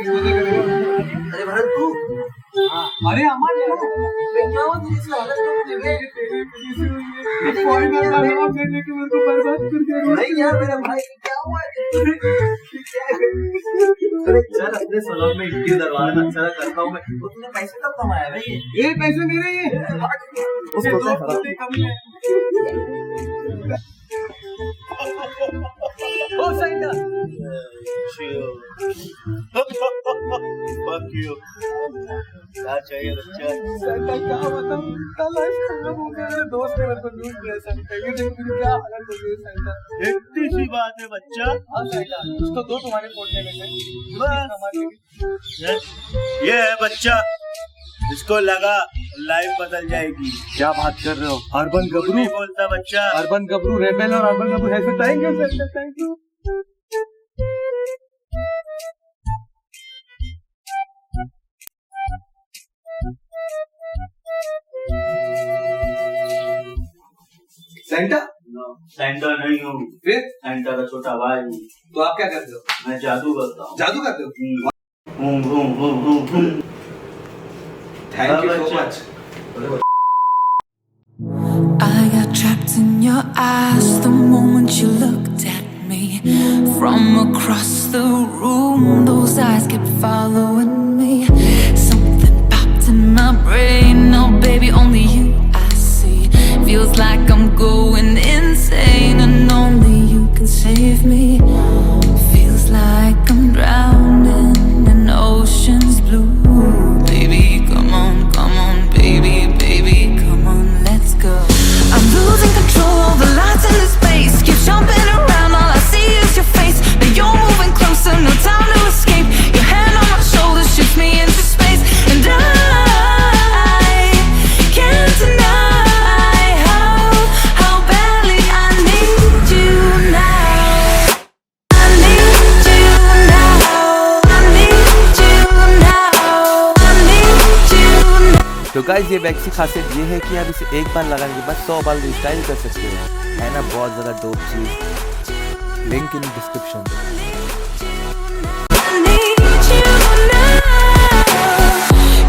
अरे भरत तू, अरे अमन क्या हुआ तुझे इसमें हालत क्यों मेरे को बर्बाद कर दिया। नहीं यार मेरा भाई क्या हुआ? अरे चल अपने सलोन में इतनी दरबार में अच्छा करता हूँ मैं। तो तूने पैसे कब कमाया भाई? ये पैसे मेरे ये उसको तो कम है। ओ साइडा Fuck you. क्या चाहिए बच्चा? साइडा क्या बताऊं, कल लाइफ खत्म हो गया। मेरे दोस्त ने मेरे को लूट लिया साइडा। ये देख मेरी क्या हालत हो गई साइडा। इतनी सी बात है बच्चा। हाँ साइडा, उसको दो तुम्हारे पोटने में से बस ये है बच्चा, इसको लगा लाइफ बदल जाएगी। क्या बात कर रहे हो? अर्बन गबरू नहीं बोलता बच्चा। अर्बन गबरू रेबेल और अर्बन गबरू है। Thank you sir, thank you. Santa? Santa नहीं हूँ, फिर सेंटा का छोटा भाई हूँ। तो आप क्या करते हो? मैं जादू करता हूँ। जादू करते हो? Thank you so much. I got trapped in your eyes the moment you looked at me. From across the room, those eyes kept following me. Something popped in my brain, now baby only you I see. Feels like I'm going insane and only you can save me. Feels like I'm drowning in ocean's blue. Baby, come on, baby, baby, come on, let's go. I'm losing control of the lights in this space. Keep jumping around, all I see is your face. But you're moving closer, no time to escape. Your hand on my shoulder shifts me into space. And I can't deny how badly I need you now. I need you now. I need you now. I need you now. तो guys ये wax की खासियत ये है कि आप इसे एक बार लगाने के बाद 100 बार रिस्टाइल कर सकते हो। है ना बहुत ज़्यादा dope cheese. Link in description. I need you now.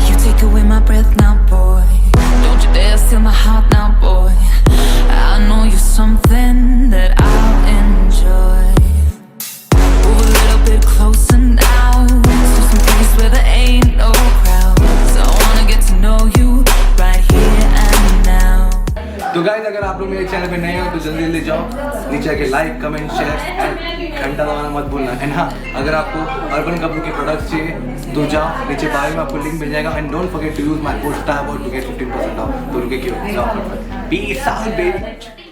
You take away my breath now, boy. Don't you dare steal my heart now, boy. I know you're something that I'll enjoy. Move a little bit closer now, to some place where there ain't no crowds. I wanna get to know you right here and now. तो guys अगर आप लोग मेरे channel पे नए हो तो जल्दी जल्दी जाओ, नीचे आके लाइक कमेंट शेयर एंड घंटा दबाना मत भूलना। एंड हाँ, अगर आपको अर्बन गबरू के प्रोडक्ट्स चाहिए तो जाओ, नीचे बायो में आपको लिंक मिल जाएगा। And don't forget to use my code STARBOY to get 15% off. तो रुके क्यों, जाओ फटाफट। Peace out baby.